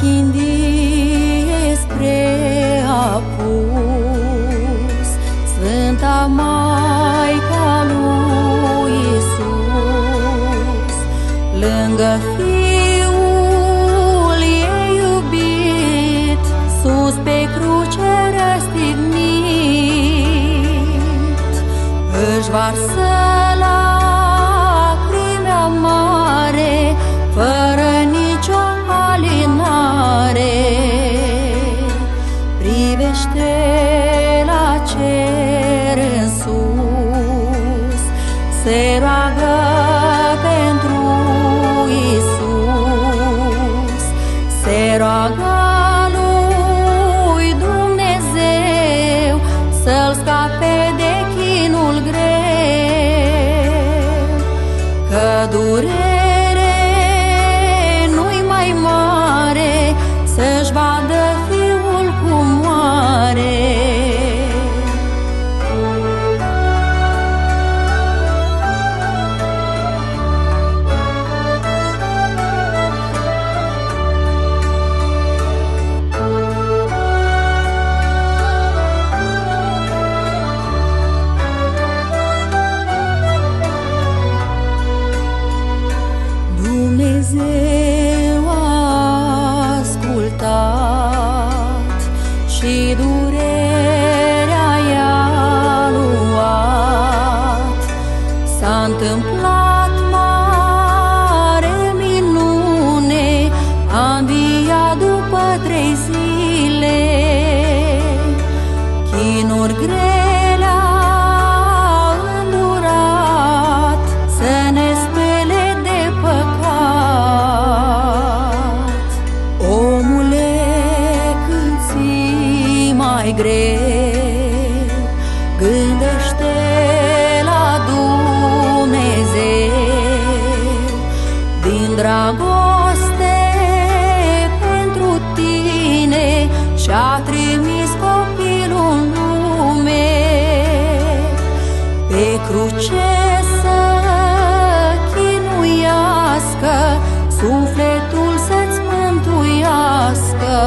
schindie spre apus, Sfânta Maica lui Iisus, lângă Fiul ei iubit, sus pe cruce răstignit, își varsă lacrimi amare, fără nicio alinare. Privește la cer în sus, se roagă pentru Iisus, se roagă lui Dumnezeu să-l scape de chinul greu, că durere nu-i mai mare să-și vadă Fiul cum moare. Dumnezeu a ascultat și durerea i-a luat. S-a întâmplat mare minune, a înviat după 3 zile. Chinuri grele a îndurat, să ne spele de păcat. Omule, când ți mai greu, gândește la Dumnezeu. Din dragoste pentru tine și-a trimis copilul în lume, pe cruce să chinuiască, sufletul să-ți mântuiască.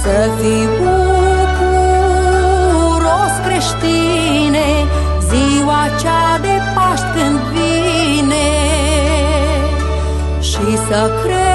Să fii bucuros, creștine, ziua cea de Paști când vine, și să crezi